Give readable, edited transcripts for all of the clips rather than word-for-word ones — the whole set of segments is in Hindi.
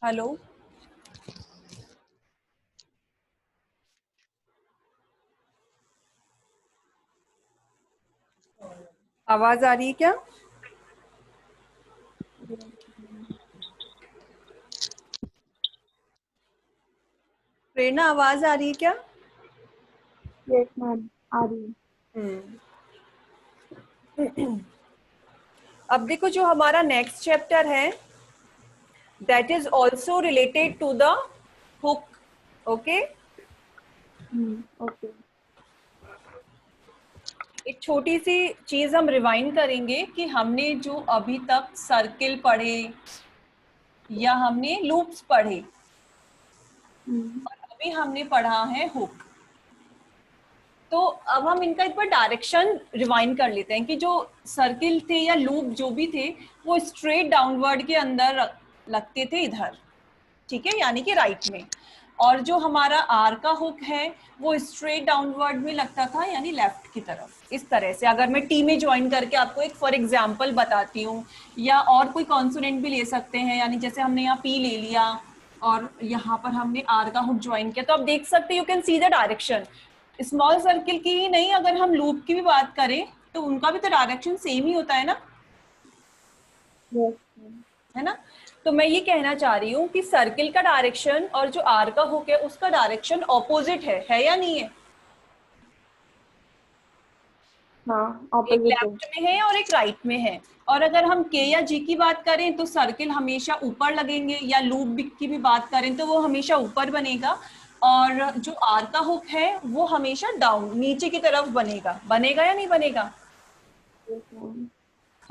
हेलो, आवाज आ रही है क्या? प्रेरणा, आवाज आ रही है क्या? यस मैम, आ रही है। अब देखो, जो हमारा नेक्स्ट चैप्टर है that is also related to the hook. Okay, okay. एक छोटी सी चीज हम रिवाइंड करेंगे कि हमने जो अभी तक सर्किल पढ़े या हमने लूप्स पढ़े और अभी हमने पढ़ा है हुक। तो अब हम इनका एक बार डायरेक्शन रिवाइंड कर लेते हैं कि जो सर्किल थे या लूप जो भी थे वो स्ट्रेट डाउनवर्ड के अंदर लगते थे इधर, ठीक है, यानी कि राइट में। और जो हमारा आर का हुक है वो स्ट्रेट डाउनवर्ड में लगता था, यानी लेफ्ट की तरफ। इस तरह से अगर मैं टी में ज्वाइन करके आपको एक फॉर एग्जांपल बताती हूँ, या और कोई कॉन्सोनेंट भी ले सकते हैं, यानी जैसे हमने यहाँ पी ले लिया और यहाँ पर हमने आर का हुक ज्वाइन किया, तो आप देख सकते you can see the direction. Small circle की ही नहीं, अगर हम लूप की भी बात करें तो उनका भी तो डायरेक्शन सेम ही होता है ना, यस मैम। है ना। तो मैं ये कहना चाह रही हूँ कि सर्किल का डायरेक्शन और जो आर का हुक है उसका डायरेक्शन ऑपोजिट है या नहीं है? हाँ, एक ऑपोजिट है। लेफ्ट में है और एक राइट में है। और अगर हम के या जी की बात करें तो सर्किल हमेशा ऊपर लगेंगे, या लूप की भी बात करें तो वो हमेशा ऊपर बनेगा, और जो आर का हुक है वो हमेशा डाउन नीचे की तरफ बनेगा। बनेगा या नहीं बनेगा? Yes ma'am.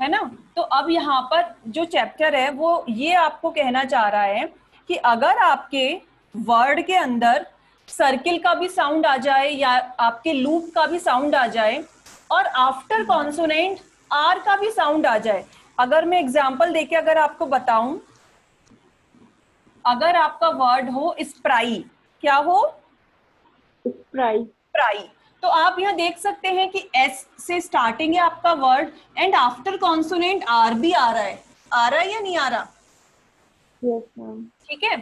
है ना। तो अब यहाँ पर जो चैप्टर है वो ये आपको कहना चाह रहा है कि अगर आपके वर्ड के अंदर सर्किल का भी साउंड आ जाए या आपके लूप का भी साउंड आ जाए और आफ्टर कॉन्सोनेंट आर का भी साउंड आ जाए। अगर मैं एग्जांपल देके अगर आपको बताऊं, अगर आपका वर्ड हो स्प्राई, क्या हो? स्प्राइट। स्प्राई। तो आप यहाँ देख सकते हैं कि एस से स्टार्टिंग है आपका word and after consonant R भी आ रहा है। आ रहा है या नहीं आ रहा? Yes ma'am. ठीक है।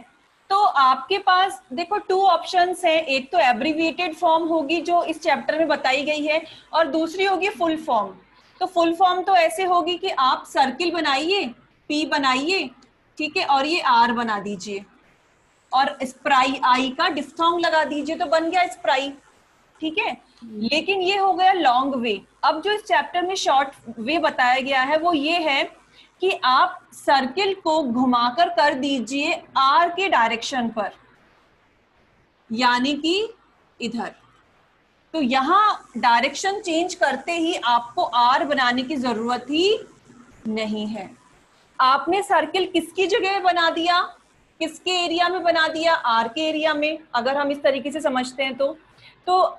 तो आपके पास देखो टू ऑप्शंस हैं, एक तो एब्रीविएटेड फॉर्म होगी जो इस चैप्टर में बताई गई है, और दूसरी होगी फुल फॉर्म। तो फुल फॉर्म तो ऐसे होगी कि आप सर्किल बनाइए, पी बनाइए, ठीक है, और ये आर बना दीजिए और स्प्राई आई का डिफ्थोंग लगा दीजिए, तो बन गया स्प्राई। ठीक है। लेकिन ये हो गया लॉन्ग वे। अब जो इस चैप्टर में शॉर्ट वे बताया गया है वो ये है कि आप सर्किल को घुमाकर कर दीजिए आर के डायरेक्शन पर, यानी कि इधर। तो यहां डायरेक्शन चेंज करते ही आपको आर बनाने की जरूरत ही नहीं है। आपने सर्किल किसकी जगह बना दिया, किसके एरिया में बना दिया? आर के एरिया में। अगर हम इस तरीके से समझते हैं तो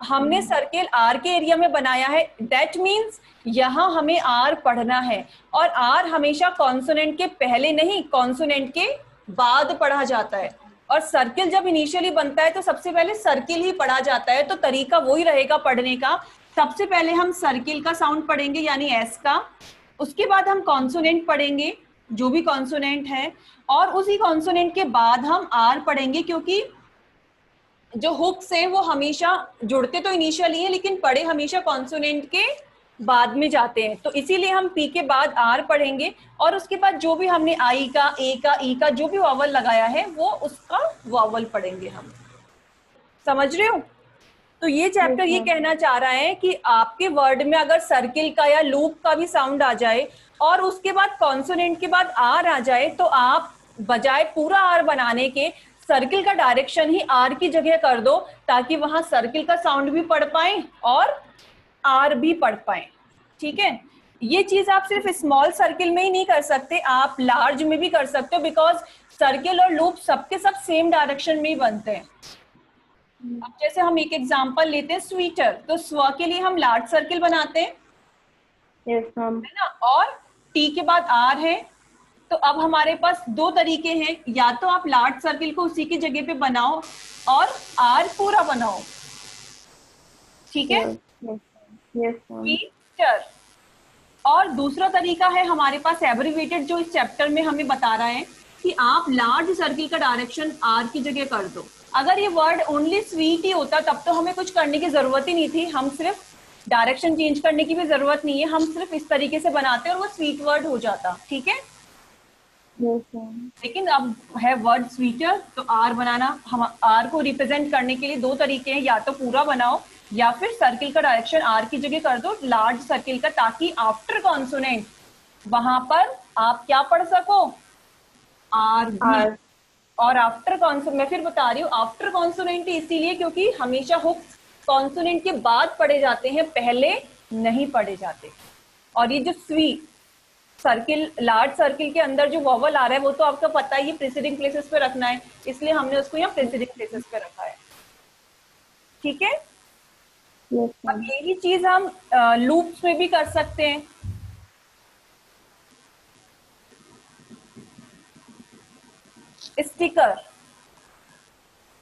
हमने सर्किल आर के एरिया में बनाया है। दैट मीन्स यहां हमें आर पढ़ना है, और आर हमेशा कॉन्सोनेंट के पहले नहीं, कॉन्सोनेंट के बाद पढ़ा जाता है। और सर्किल जब इनिशियली बनता है तो सबसे पहले सर्किल ही पढ़ा जाता है, तो तरीका वही रहेगा पढ़ने का। सबसे पहले हम सर्किल का साउंड पढ़ेंगे यानी एस का, उसके बाद हम कॉन्सोनेंट पढ़ेंगे जो भी कॉन्सोनेंट है, और उसी कॉन्सोनेंट के बाद हम आर पढ़ेंगे, क्योंकि जो हुक्स हैं वो हमेशा जुड़ते तो इनिशियली है लेकिन पढ़े हमेशा कॉन्सोनेंट के बाद में जाते हैं। तो इसीलिए हम पी के बाद आर पढ़ेंगे, और उसके बाद जो भी हमने आई का, ए का, ई का जो भी वॉवल लगाया है वो उसका वॉवल पढ़ेंगे हम। समझ रहे हो? तो ये यस चैप्टर ये मैम। कहना चाह रहा है कि आपके वर्ड में अगर सर्किल का या लूप का भी साउंड आ जाए और उसके बाद कॉन्सोनेंट के बाद आर आ जाए, तो आप बजाय पूरा आर बनाने के सर्किल का डायरेक्शन ही आर की जगह कर दो, ताकि वहां सर्किल का साउंड भी पढ़ पाए और आर भी पढ़ पाए। ठीक है। ये चीज आप सिर्फ स्मॉल सर्किल में ही नहीं कर सकते, आप लार्ज में भी कर सकते हो, बिकॉज सर्किल और लूप सबके सब सेम डायरेक्शन में ही बनते हैं। अब जैसे हम एक एग्जांपल लेते हैं स्वीटर, तो स्व के लिए हम लार्ज सर्किल बनाते हैं, यस मैम। है ना, और टी के बाद आर है। तो अब हमारे पास दो तरीके हैं, या तो आप लार्ज सर्किल को उसी की जगह पे बनाओ और आर पूरा बनाओ। ठीक है, yes yes yes ma'am. Sweater. और दूसरा तरीका है हमारे पास एब्रिवेटेड, जो इस चैप्टर में हमें बता रहा है कि आप लार्ज सर्किल का डायरेक्शन आर की जगह कर दो। अगर ये वर्ड ओनली स्वीट ही होता तब तो हमें कुछ करने की जरूरत ही नहीं थी, हम सिर्फ डायरेक्शन चेंज करने की भी जरूरत नहीं है, हम सिर्फ इस तरीके से बनाते और वो स्वीट वर्ड हो जाता, ठीक है। Yes, ma'am. लेकिन अब है वर्ड स्वीटर, तो आर बनाना, हम आर को रिप्रेजेंट करने के लिए दो तरीके हैं, या तो पूरा बनाओ या फिर सर्किल का डायरेक्शन आर की जगह कर दो लार्ज सर्किल का, ताकि आफ्टर कॉन्सोनेंट वहां पर आप क्या पढ़ सको, आर भी। R. और आफ्टर कॉन्सोनेंट, मैं फिर बता रही हूँ आफ्टर कॉन्सोनेंट इसीलिए क्योंकि हमेशा हुक कॉन्सोनेंट के बाद पढ़े जाते हैं, पहले नहीं पढ़े जाते। और ये जो स्वी सर्किल, लार्ज सर्किल के अंदर जो वॉवल आ रहा है वो तो आपको पता ही, प्रीसीडिंग प्लेसेस पे रखना है, इसलिए हमने उसको यहाँ प्रीसीडिंग प्लेसेस पे रखा है, ठीक है। Yes, अब ma'am. यही चीज हम लूप्स में भी कर सकते हैं। स्टिकर,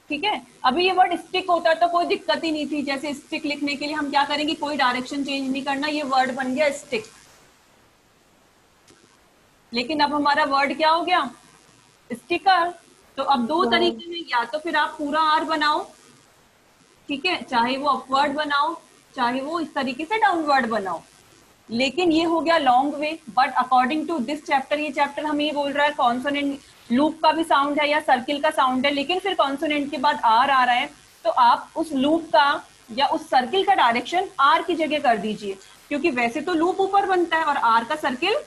ठीक है। अभी ये वर्ड स्टिक होता तो कोई दिक्कत ही नहीं थी, जैसे स्टिक लिखने के लिए हम क्या करेंगे, कोई डायरेक्शन चेंज नहीं करना, ये वर्ड बन गया स्टिक। लेकिन अब हमारा वर्ड क्या हो गया, स्टिकर। तो अब दो Wow. तरीके में, या तो फिर आप पूरा आर बनाओ, ठीक है, चाहे वो अपवर्ड बनाओ चाहे वो इस तरीके से डाउनवर्ड बनाओ, लेकिन ये हो गया long way. But according to this chapter, ये चैप्टर हमें ये बोल रहा है कॉन्सोनेंट लूप का भी साउंड है या सर्किल का साउंड है, लेकिन फिर कॉन्सोनेंट के बाद आर आ रहा है, तो आप उस लूप का या उस सर्किल का डायरेक्शन आर की जगह कर दीजिए, क्योंकि वैसे तो लूप ऊपर बनता है और आर का सर्किल,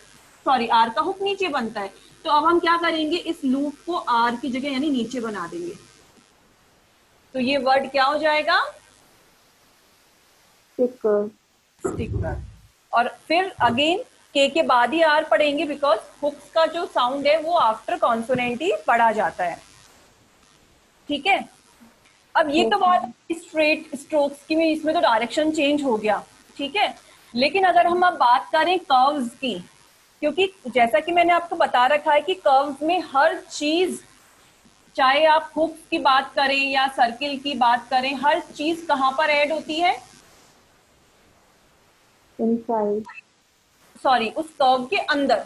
सॉरी आर का हुक नीचे बनता है। तो अब हम क्या करेंगे, इस लूप को आर की जगह यानी नीचे बना देंगे, तो ये वर्ड क्या हो जाएगा, Sticker. स्टिकर। और फिर अगेन के बाद ही आर पढ़ेंगे, बिकॉज हुक्स का जो साउंड है वो आफ्टर कॉन्सोनेंट ही पढ़ा जाता है, ठीक है। अब ये तो बात स्ट्रेट स्ट्रोक्स की में, इसमें तो डायरेक्शन चेंज हो गया, ठीक है। लेकिन अगर हम अब बात करें कर्व्स की, क्योंकि जैसा कि मैंने आपको बता रखा है कि कर्व्स में हर चीज, चाहे आप हुक की बात करें या सर्किल की बात करें, हर चीज कहां पर ऐड होती है, Inside. सॉरी उस कर्व के अंदर,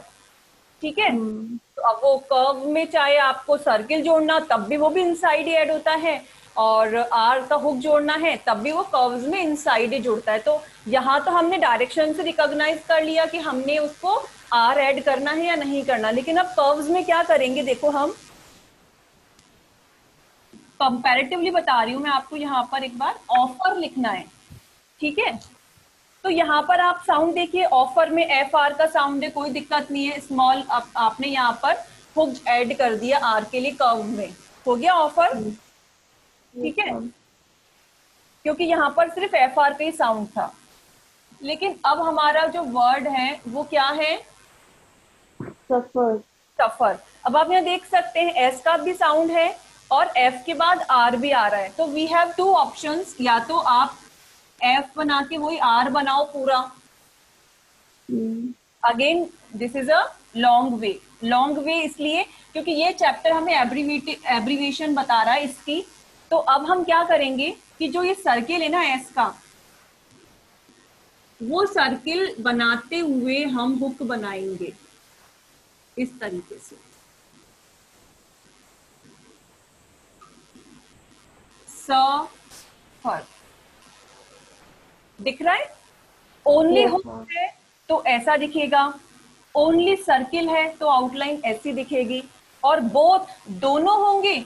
ठीक है। Hmm. तो अब वो कर्व में चाहे आपको सर्किल जोड़ना तब भी वो भी इनसाइड ही ऐड होता है, और आर का हुक जोड़ना है तब भी वो कर्व्स में इनसाइड ही जुड़ता है। तो यहाँ तो हमने डायरेक्शन से रिकॉग्नाइज कर लिया कि हमने उसको आर ऐड करना है या नहीं करना, लेकिन अब कर्व्स में क्या करेंगे, देखो हम कंपैरेटिवली बता रही हूँ मैं आपको, यहाँ पर एक बार ऑफर लिखना है, ठीक है। तो यहाँ पर आप साउंड देखिए, ऑफर में एफ आर का साउंड है, कोई दिक्कत नहीं है, स्मॉल आपने यहाँ पर हुक ऐड कर दिया आर के लिए, कर्व में हो गया ऑफर, ठीक है, क्योंकि यहाँ पर सिर्फ एफ आर का ही साउंड था। लेकिन अब हमारा जो वर्ड है वो क्या है, Suffer. सफर। अब आप यहाँ देख सकते हैं एस का भी साउंड है और एफ के बाद आर भी आ रहा है, तो वी हैव टू ऑप्शंस, या तो आप एफ बना के वही आर बनाओ पूरा, Hmm. Again this is a long way. Long way इसलिए क्योंकि ये चैप्टर हमें एब्रीविएशन बता रहा है इसकी। तो अब हम क्या करेंगे कि जो ये सर्किल है ना एस का, वो सर्किल बनाते हुए हम हुक बनाएंगे इस तरीके से, सफर दिख रहा है। Only Yes, hook ma'am. है तो ऐसा दिखेगा, ओनली सर्किल है तो आउटलाइन ऐसी दिखेगी, और बोथ दोनों होंगे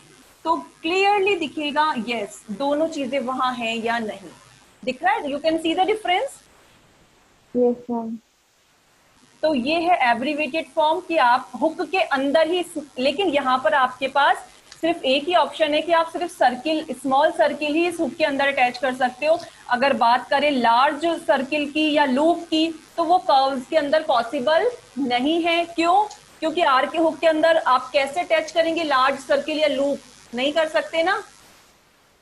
तो क्लियरली दिखेगा यस दोनों चीजें वहां हैं या नहीं। दिख रहा है, you can see the difference. Yes, ma'am. तो ये है एब्रीवेटेड फॉर्म कि आप हुक के अंदर ही, लेकिन यहाँ पर आपके पास सिर्फ एक ही ऑप्शन है कि आप सिर्फ सर्किल, स्मॉल सर्किल ही इस हुक के अंदर अटैच कर सकते हो। अगर बात करें लार्ज सर्किल की या लूप की, तो वो कर्व्स के अंदर पॉसिबल नहीं है। क्यों? क्योंकि आर के हुक के अंदर आप कैसे अटैच करेंगे लार्ज सर्किल या लूप, नहीं कर सकते ना,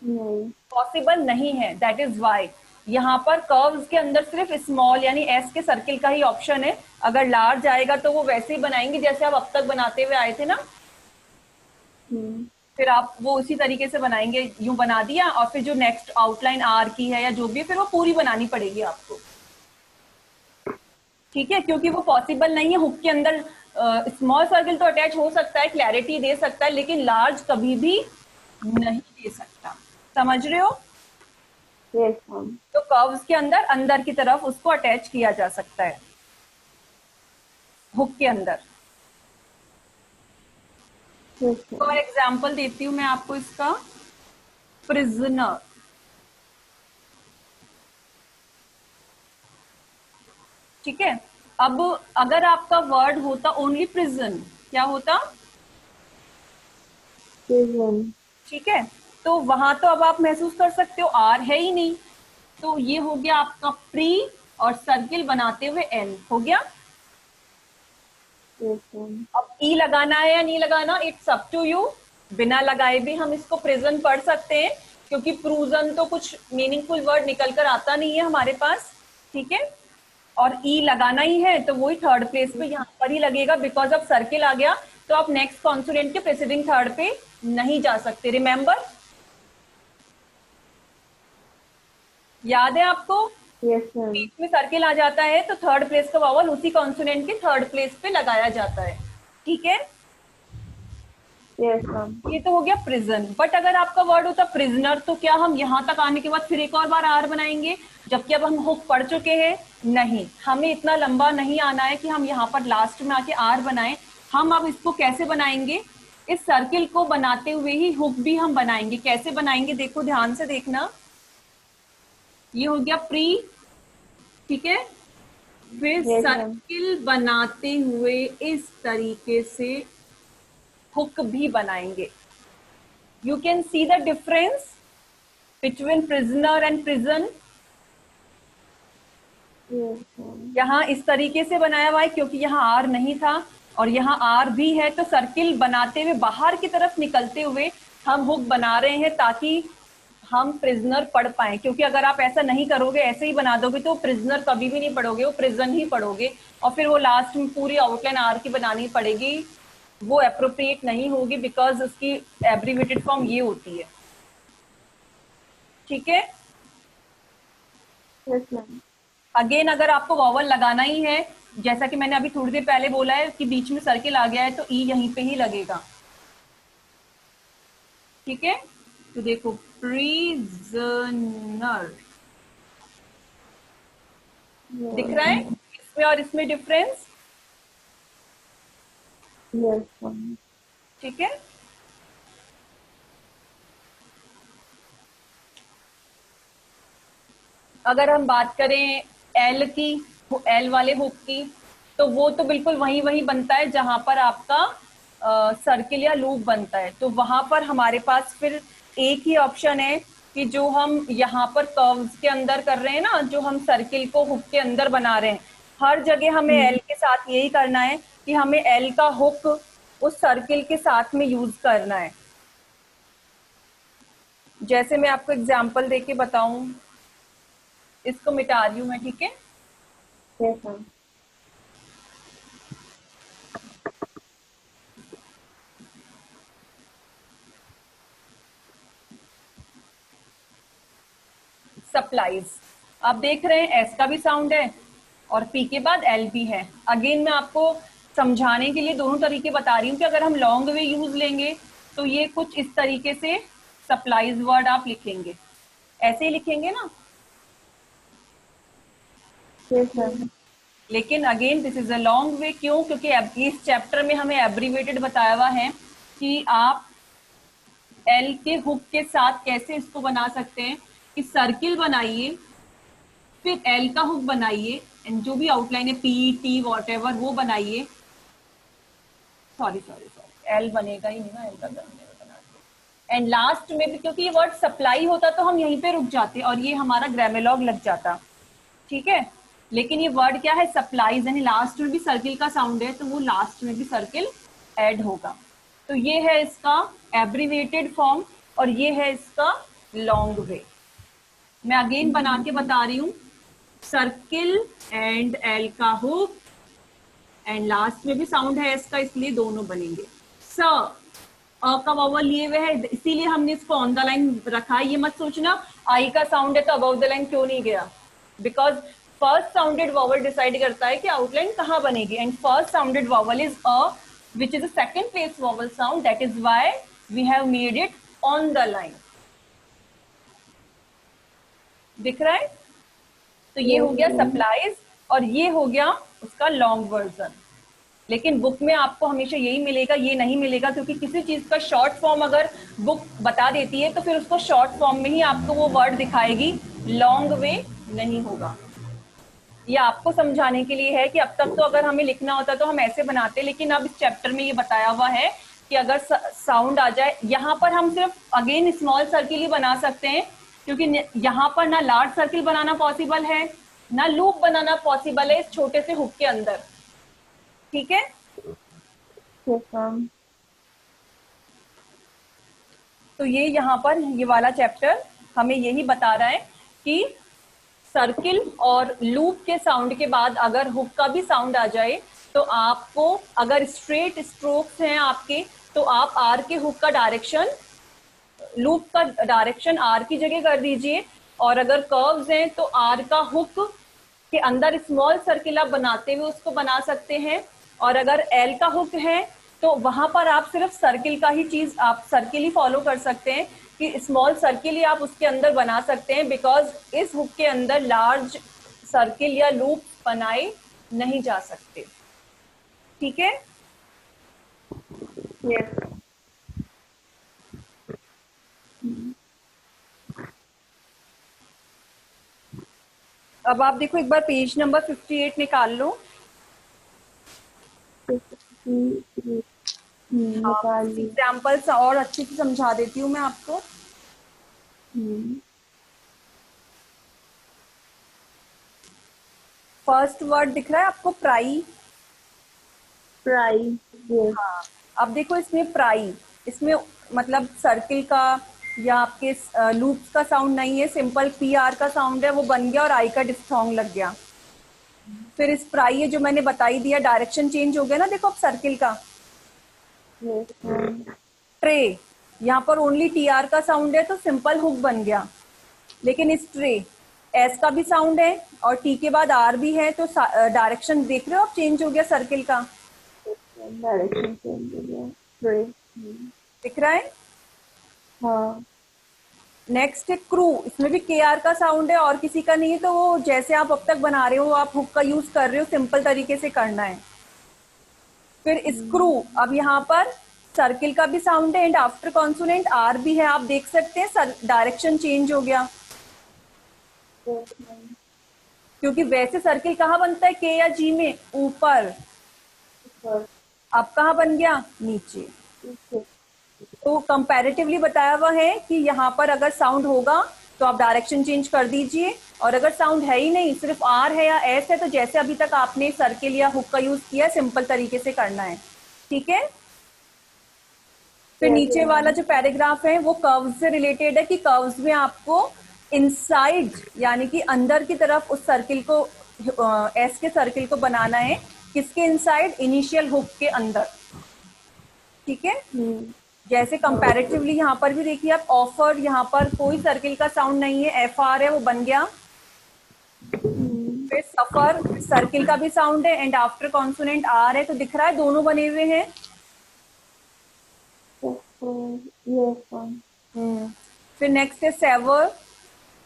नहीं. पॉसिबल नहीं है। दैट इज वाई यहाँ पर कर्व्स के अंदर सिर्फ स्मॉल यानी एस के सर्किल का ही ऑप्शन है। अगर लार्ज आएगा तो वो वैसे ही बनाएंगे जैसे आप अब तक बनाते हुए आए थे ना, फिर आप वो उसी तरीके से बनाएंगे, यूं बना दिया और फिर जो नेक्स्ट आउटलाइन आर की है या जो भी है, फिर वो पूरी बनानी पड़ेगी आपको, ठीक है। क्योंकि वो पॉसिबल नहीं है हुक के अंदर स्मॉल सर्किल तो अटैच हो सकता है, क्लैरिटी दे सकता है, लेकिन लार्ज कभी भी नहीं दे सकता। समझ रहे हो? Yes, ma'am. तो कर्व्स के अंदर अंदर की तरफ उसको अटैच किया जा सकता है, हुक के अंदर। Yes, तो ma'am. एग्जांपल देती हूँ मैं आपको इसका। प्रिजनर, ठीक है। अब अगर आपका वर्ड होता ओनली प्रिजन, क्या होता? Prison. ठीक है, तो वहां तो अब आप महसूस कर सकते हो आर है ही नहीं, तो ये हो गया आपका प्री, और सर्किल बनाते हुए एल हो गया। Yes, ma'am. अब ई लगाना है या नहीं लगाना, इट्स अप टू यू। बिना लगाए भी हम इसको प्रिजन पढ़ सकते हैं, क्योंकि प्रूजन तो कुछ मीनिंगफुल वर्ड निकल कर आता नहीं है हमारे पास, ठीक है। और ई लगाना ही है तो वही थर्ड प्लेस पे यहाँ पर ही लगेगा, बिकॉज अब सर्किल आ गया, तो आप नेक्स्ट कॉन्सोनेंट के प्रेसिडिंग थर्ड पे नहीं जा सकते। रिमेंबर, याद है आपको? Yes, ma'am. बीच में सर्किल आ जाता है तो थर्ड प्लेस का वावल उसी कॉन्सोनेंट के थर्ड प्लेस पे लगाया जाता है, ठीक है। Yes, ma'am. ये तो हो गया प्रिजन। बट अगर आपका वर्ड होता प्रिजनर, तो क्या हम यहाँ तक आने के बाद फिर एक और बार आर बनाएंगे, जबकि अब हम हुक पढ़ चुके हैं? नहीं, हमें इतना लंबा नहीं आना है कि हम यहाँ पर लास्ट में आके आर बनाएं। हम अब इसको कैसे बनाएंगे, इस सर्किल को बनाते हुए ही हुक भी हम बनाएंगे। कैसे बनाएंगे, देखो ध्यान से देखना। ये हो गया प्री, ठीक है। फिर Yes, ma'am. सर्किल बनाते हुए इस तरीके से हुक भी बनाएंगे। You can see the difference between prisoner and prison. Yes, ma'am. यहाँ इस तरीके से बनाया हुआ है क्योंकि यहाँ आर नहीं था, और यहाँ आर भी है, तो सर्किल बनाते हुए बाहर की तरफ निकलते हुए हम हुक बना रहे हैं ताकि हम प्रिजनर पढ़ पाए। क्योंकि अगर आप ऐसा नहीं करोगे, ऐसे ही बना दोगे, तो प्रिजनर कभी भी नहीं पढ़ोगे, वो प्रिजन ही पढ़ोगे, और फिर वो लास्ट में पूरी आउटलाइन आर की बनानी पड़ेगी, वो अप्रोप्रिएट नहीं होगी, बिकॉज उसकी एब्रीवेटेड फॉर्म ये होती है, ठीक है। Yes, ma'am. अगेन अगर आपको वॉवल लगाना ही है, जैसा कि मैंने अभी थोड़ी देर पहले बोला है कि बीच में सर्किल आ गया है, तो ई यहीं पे ही लगेगा, ठीक है। तो देखो, प्रिजनर Yes, दिख रहा है इसमें और इसमें डिफरेंस, yes, ma'am. ठीक है। अगर हम बात करें एल की, एल वाले हुक की, तो वो तो बिल्कुल वही वही बनता है जहां पर आपका सर्किल या लूप बनता है। तो वहां पर हमारे पास फिर एक ही ऑप्शन है कि जो हम यहाँ पर कर्व्स के अंदर कर रहे हैं ना, जो हम सर्किल को हुक के अंदर बना रहे हैं, हर जगह हमें एल के साथ यही करना है कि हमें एल का हुक उस सर्किल के साथ में यूज करना है। जैसे मैं आपको एग्जांपल देके बताऊं, इसको मिटा रही हूं मैं, ठीक है। Yes, ma'am. सप्लाईज, आप देख रहे हैं एस का भी साउंड है और पी के बाद एल भी है। अगेन मैं आपको समझाने के लिए दोनों तरीके बता रही हूँ कि अगर हम लॉन्ग वे यूज लेंगे तो ये कुछ इस तरीके से सप्लाईज वर्ड आप लिखेंगे, ऐसे ही लिखेंगे ना। Yes, ma'am. लेकिन again this is a long way, क्यों? क्योंकि इस चैप्टर में हमें एब्रीवेटेड बताया हुआ है कि आप एल के हुक के साथ कैसे इसको बना सकते हैं, कि सर्किल बनाइए, फिर एल का हुक बनाइए, एंड जो भी आउटलाइन है पी टी वॉट एवर वो बनाइए। सॉरी सॉरी सॉरी, एल बनेगा ही नहीं ना, एल का बना, एंड लास्ट में भी, क्योंकि ये वर्ड सप्लाई होता तो हम यहीं पे रुक जाते और ये हमारा ग्रामेलॉग लग जाता, ठीक है। लेकिन ये वर्ड क्या है, सप्लाईज, यानी लास्ट में भी सर्किल का साउंड है, तो वो लास्ट में भी सर्किल ऐड होगा। तो ये है इसका एब्रीवेटेड फॉर्म और ये है इसका लॉन्ग वे। मैं अगेन बना के बता रही हूं, सर्किल एंड एल का हुक, एंड लास्ट में भी साउंड है इसका, इसलिए दोनों बनेंगे। स अ का वावल लिए हुए है, इसीलिए हमने इसको ऑन द लाइन रखा है। ये मत सोचना आई का साउंड है तो अबव द लाइन क्यों नहीं गया, because first sounded vowel decide करता है कि आउटलाइन कहाँ बनेगी, and first sounded vowel is a which is a second place vowel sound, that is why we have made it on the line. दिख रहा है? तो ये हो गया सप्लाईज और ये हो गया उसका लॉन्ग वर्जन। लेकिन बुक में आपको हमेशा यही मिलेगा, ये नहीं मिलेगा, क्योंकि किसी चीज का शॉर्ट फॉर्म अगर बुक बता देती है तो फिर उसको शॉर्ट फॉर्म में ही आपको वो वर्ड दिखाएगी, लॉन्ग वे नहीं होगा। ये आपको समझाने के लिए है कि अब तक तो अगर हमें लिखना होता तो हम ऐसे बनाते, लेकिन अब इस चैप्टर में ये बताया हुआ है कि अगर साउंड आ जाए, यहाँ पर हम सिर्फ अगेन स्मॉल सर्किल ही बना सकते हैं, क्योंकि यहाँ पर ना लार्ज सर्किल बनाना पॉसिबल है ना लूप बनाना पॉसिबल है इस छोटे से हुक के अंदर। ठीक है? Yes, ma'am. तो ये यहाँ पर ये वाला चैप्टर हमें यही बता रहा है कि सर्किल और लूप के साउंड के बाद अगर हुक का भी साउंड आ जाए तो आपको, अगर स्ट्रेट स्ट्रोक्स हैं आपके, तो आप आर के हुक का डायरेक्शन, लूप का डायरेक्शन आर की जगह कर दीजिए, और अगर कर्व्स हैं तो आर का हुक के अंदर स्मॉल सर्किल आप बनाते हुए उसको बना सकते हैं, और अगर एल का हुक है तो वहां पर आप सिर्फ सर्किल का ही चीज, आप सर्किल ही फॉलो कर सकते हैं कि स्मॉल सर्किल ही आप उसके अंदर बना सकते हैं, बिकॉज इस हुक के अंदर लार्ज सर्किल या लूप बनाए नहीं जा सकते। ठीक है? Yes. अब आप देखो एक बार पेज नंबर 58 निकाल लो। निकाल ली। एग्जाम्पल्स और अच्छे से समझा देती हूँ मैं आपको। फर्स्ट वर्ड दिख रहा है आपको, प्राई। प्राई। Yes. हाँ, अब देखो इसमें प्राई, इसमें मतलब सर्किल का या आपके लूप्स का साउंड नहीं है, सिंपल पी आर का साउंड है, वो बन गया और आई का डिस्टोंग लग गया। फिर इस प्राई है जो मैंने बताई दिया, डायरेक्शन चेंज हो गया ना, देखो अब सर्किल का। Yes, ma'am. ट्रे, यहाँ पर ओनली टी आर का साउंड है तो सिंपल हुक बन गया, लेकिन इस ट्रे एस का भी साउंड है और टी के बाद आर भी है, तो डायरेक्शन देख रहे हो आप, चेंज हो गया सर्किल का। डायरेक्शन चेंज हो गया। ट्रे। दिख रहा है? हाँ। नेक्स्ट है क्रू, इसमें भी के आर का साउंड है और किसी का नहीं है, तो वो जैसे आप अब तक बना रहे हो, आप हुक का यूज कर रहे हो, सिंपल तरीके से करना है। फिर स्क्रू, अब यहाँ पर सर्किल का भी साउंड है एंड आफ्टर कॉन्सोनेंट आर भी है, आप देख सकते हैं डायरेक्शन चेंज हो गया, क्योंकि वैसे सर्किल कहाँ बनता है, के या जी में, ऊपर, अब कहाँ बन गया, नीचे। तो कंपैरेटिवली बताया हुआ है कि यहाँ पर अगर साउंड होगा तो आप डायरेक्शन चेंज कर दीजिए, और अगर साउंड है ही नहीं, सिर्फ आर है या एस है, तो जैसे अभी तक आपने सर्किल या हुक का यूज किया, सिंपल तरीके से करना है। ठीक है? फिर नीचे वाला जो पैराग्राफ है वो कर्व्स से रिलेटेड है, कि कर्व्स में आपको इनसाइड यानी कि अंदर की तरफ उस सर्किल को, एस के सर्किल को बनाना है, किसके इनसाइड, इनिशियल हुक के अंदर। ठीक है? जैसे कंपैरेटिवली यहाँ पर भी देखिए आप, ऑफर, यहाँ पर कोई सर्किल का साउंड नहीं है, एफ आर है, वो बन गया। फिर सफर, सर्किल का भी साउंड है एंड आफ्टर कॉन्सोनेंट आर है, तो दिख रहा है दोनों बने हुए हैं। फिर नेक्स्ट है सेवर,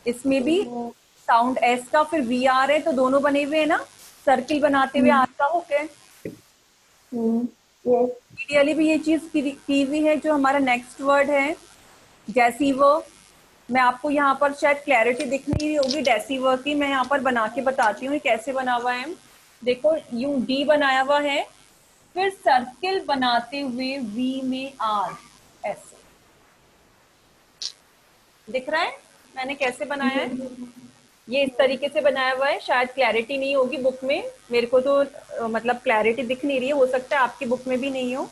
इसमें भी साउंड एस का, फिर वी आर है, तो दोनों बने हुए हैं ना, सर्किल बनाते हुए आर का हुक है। आइडियली भी ये चीज की हुई है। जो हमारा नेक्स्ट वर्ड है डेसीवर, मैं आपको यहाँ पर शायद क्लैरिटी दिख नहीं रही होगी डेसीवर की, मैं यहाँ पर बना के बताती हूँ कैसे बना हुआ है। देखो यूं डी बनाया हुआ है, फिर सर्किल बनाते हुए वी में आर, ऐसे दिख रहा है मैंने कैसे बनाया है। ये इस तरीके से बनाया हुआ है, शायद क्लैरिटी नहीं होगी बुक में, मेरे को तो मतलब क्लैरिटी दिख नहीं रही है, हो सकता है आपकी बुक में भी नहीं हो।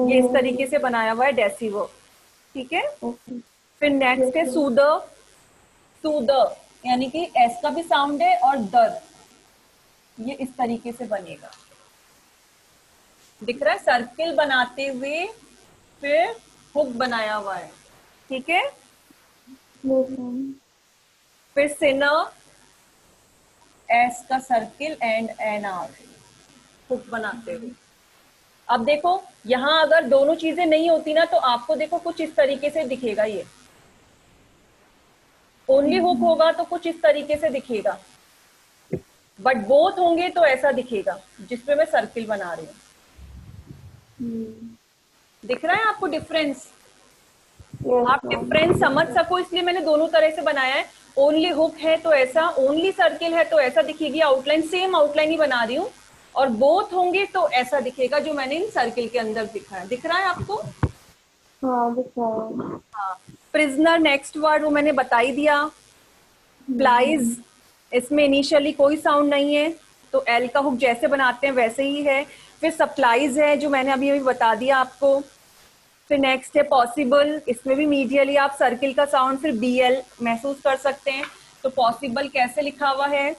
ये इस तरीके से बनाया हुआ है डेसीवर। ठीक है? फिर नेक्स्ट है सूदर, सूदर यानी कि एस का भी साउंड है और दर, ये इस तरीके से बनेगा। दिख रहा है, सर्किल बनाते हुए फिर हुक बनाया हुआ है। ठीक है? फिर सिनर, एस का circle and N R, hook बनाते हुए। अब देखो यहाँ अगर दोनों चीजें नहीं होती ना, तो आपको देखो कुछ इस तरीके से दिखेगा, ये ओनली हुक होगा तो कुछ इस तरीके से दिखेगा, बट बोथ होंगे तो ऐसा दिखेगा, जिसपे मैं सर्किल बना रही हूँ। दिख रहा है आपको डिफरेंस? आप डिफरेंस समझ सको इसलिए मैंने दोनों तरह से बनाया है। ओनली हुक है तो ऐसा, ओनली सर्किल है तो ऐसा दिखेगी आउटलाइन, सेम आउटलाइन ही बना रही हूँ, और बोथ होंगे तो ऐसा दिखेगा जो मैंने इन सर्किल के अंदर दिखा है। दिख रहा है आपको? हाँ दिख रहा है। हाँ। प्रिजनर नेक्स्ट वर्ड वो मैंने बता ही दिया। प्लाइज, इसमें इनिशियली कोई साउंड नहीं है, तो एल का हुक जैसे बनाते हैं वैसे ही है। फिर सप्लाइज है जो मैंने अभी अभी बता दिया आपको। फिर नेक्स्ट है पॉसिबल, इसमें भी मीडियली आप सर्किल का साउंड फिर बी एल महसूस कर सकते हैं। तो पॉसिबल कैसे लिखा हुआ है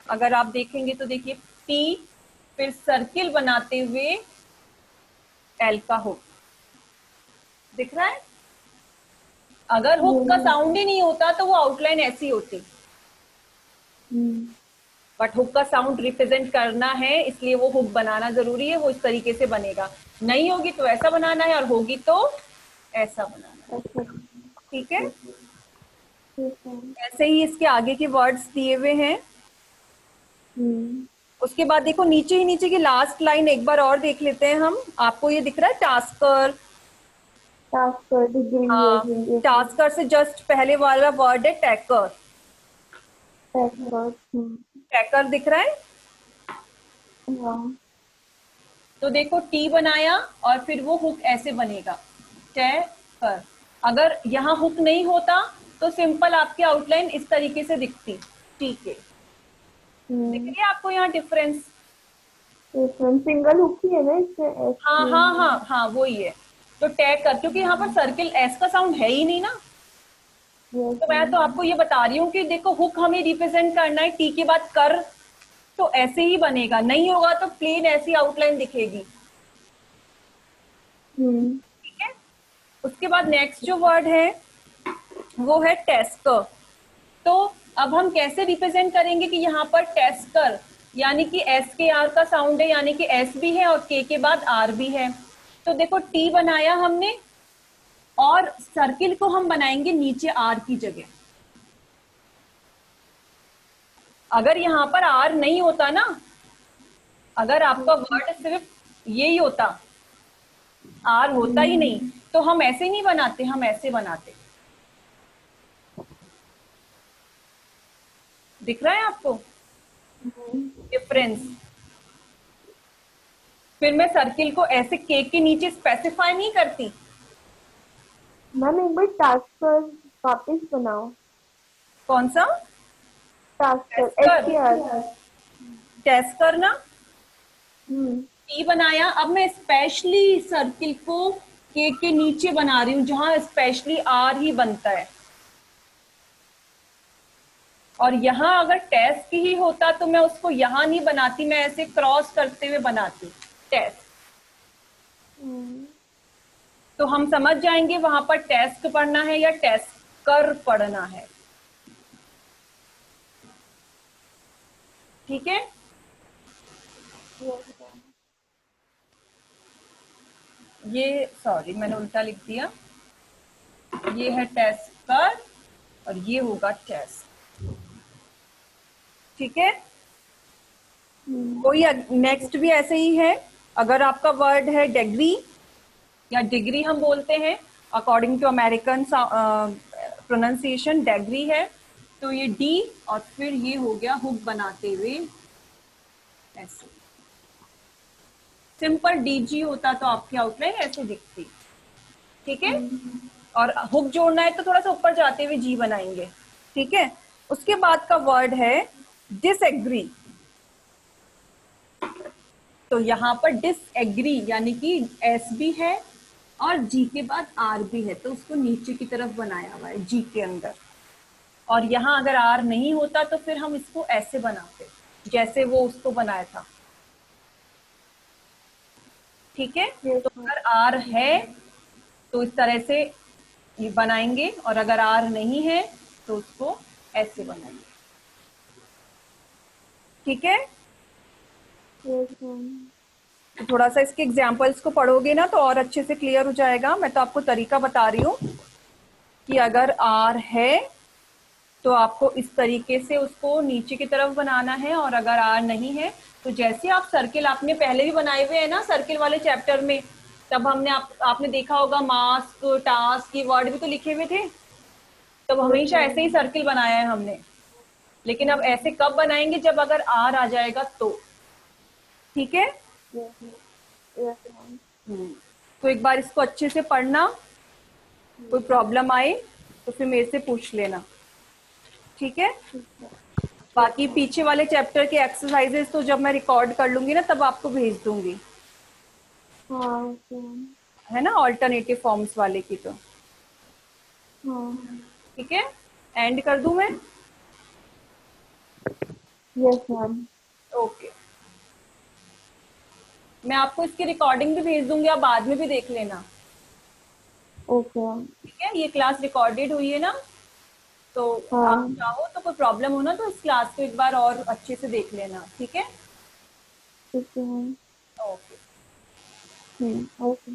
अगर आप देखेंगे तो देखिए, पी फिर सर्किल बनाते हुए एल का हुक। दिख रहा है? अगर हुक का साउंड ही नहीं होता तो वो आउटलाइन ऐसी होती, बट हुक का साउंड रिप्रेजेंट करना है इसलिए वो हुक बनाना जरूरी है, वो इस तरीके से बनेगा। नहीं होगी तो ऐसा बनाना है, और होगी तो ऐसा बनाना है। ठीक है? ऐसे ही इसके आगे के वर्ड्स दिए हुए हैं। उसके बाद देखो नीचे ही नीचे की लास्ट लाइन एक बार और देख लेते हैं हम। आपको ये दिख रहा है टास्कर? टास्कर, डिग्री, हाँ, टास्कर से जस्ट पहले वाला वर्ड है टैकर। टैकर। टैकर दिख रहा है? हाँ। तो देखो टी बनाया और फिर वो हुक ऐसे बनेगा, टैकर। अगर यहाँ हुक नहीं होता तो सिंपल आपकी आउटलाइन इस तरीके से दिखती। ठीक है, दिख रही है आपको यहाँ डिफरेंस? सिंगल हुक ही है ना इसमें? हाँ हाँ हाँ हाँ, वो ही है। तो टैकर, क्योंकि यहाँ पर सर्किल एस का साउंड है ही नहीं ना, तो मैं तो आपको ये बता रही हूँ कि देखो हुक हमें रिप्रेजेंट करना है, टी के बाद कर, तो ऐसे ही बनेगा। नहीं होगा तो प्लेन ऐसी आउटलाइन दिखेगी। ठीक है? उसके बाद नेक्स्ट जो वर्ड है वो है टेस्कर। तो अब हम कैसे रिप्रेजेंट करेंगे कि यहाँ पर टेस्कर, यानी कि एस के आर का साउंड है, यानी कि एस भी है और के बाद आर भी है। तो देखो टी बनाया हमने, और सर्किल को हम बनाएंगे नीचे आर की जगह। अगर यहाँ पर आर नहीं होता ना, अगर आपका वर्ड सिर्फ यही होता, आर होता ही नहीं, तो हम ऐसे नहीं बनाते, हम ऐसे बनाते। दिख रहा है आपको डिफरेंस? फिर मैं सर्किल को ऐसे केक के नीचे स्पेसिफाई नहीं करती। मैम एक बार टास्कर वापस बनाओ। कौन सा? टास्कर, टेस्कर। टेस्कर ना, हम्म। टी बनाया। अब मैं स्पेशली सर्किल को केक के नीचे बना रही हूँ, जहां स्पेशली आर ही बनता है। और यहाँ अगर टेस्ट ही होता तो मैं उसको यहाँ नहीं बनाती, मैं ऐसे क्रॉस करते हुए बनाती टेस्ट। तो हम समझ जाएंगे वहां पर टेस्ट पढ़ना है या टेस्ट कर पढ़ना है। ठीक है? ये सॉरी मैंने उल्टा लिख दिया, ये है टेस्ट कर और ये होगा टेस्ट। ठीक है? कोई नेक्स्ट भी ऐसे ही है। अगर आपका वर्ड है डिग्री या डिग्री हम बोलते हैं, according to American pronunciation degree है, तो ये डी और फिर ये हो गया हुक बनाते हुए ऐसे। सिंपल डीजी होता तो आपकी आउटलाइन ऐसे दिखती। ठीक है? और हुक जोड़ना है तो थोड़ा सा ऊपर जाते हुए जी बनाएंगे। ठीक है? उसके बाद का वर्ड है डिसएग्री। तो यहाँ पर डिसएग्री यानी कि एस भी है और जी के बाद आर भी है, तो उसको नीचे की तरफ बनाया हुआ है जी के अंदर। और यहाँ अगर आर नहीं होता तो फिर हम इसको ऐसे बनाते जैसे वो उसको बनाया था। ठीक है? तो अगर आर है तो इस तरह से ये बनाएंगे, और अगर आर नहीं है तो उसको ऐसे बनाएंगे। ठीक है। Yes, ma'am. तो थोड़ा सा इसके एग्जाम्पल्स को पढ़ोगे ना तो और अच्छे से क्लियर हो जाएगा। मैं तो आपको तरीका बता रही हूँ कि अगर आर है तो आपको इस तरीके से उसको नीचे की तरफ बनाना है, और अगर आर नहीं है तो जैसे आप सर्किल आपने पहले भी बनाए हुए हैं ना सर्किल वाले चैप्टर में, तब हमने आपने देखा होगा मास्क टास्क की वर्ड भी तो लिखे हुए थे, तब हमेशा ऐसे ही सर्किल बनाया है हमने। लेकिन अब ऐसे कब बनाएंगे, जब अगर आर आ जाएगा तो। ठीक है। Yes, yes, ma'am. तो एक बार इसको अच्छे से पढ़ना, कोई प्रॉब्लम आए तो फिर मेरे से पूछ लेना। ठीक है। बाकी पीछे वाले चैप्टर के एक्सरसाइजेस तो जब मैं रिकॉर्ड कर लूंगी ना तब आपको भेज दूंगी, हाँ, okay, ma'am. है ना, ऑल्टरनेटिव फॉर्म्स वाले की तो। हाँ. ठीक है, एंड कर दूं मैं? Yes, ma'am. ओके, मैं आपको इसकी रिकॉर्डिंग भी भेज दूंगी, आप बाद में भी देख लेना। Okay, ma'am. ठीक है, ये क्लास रिकॉर्डेड हुई है ना, तो आप हाँ. चाहो तो कोई प्रॉब्लम हो ना तो इस क्लास को एक बार और अच्छे से देख लेना। ठीक है। ठीक है, ma'am. ओके। Okay.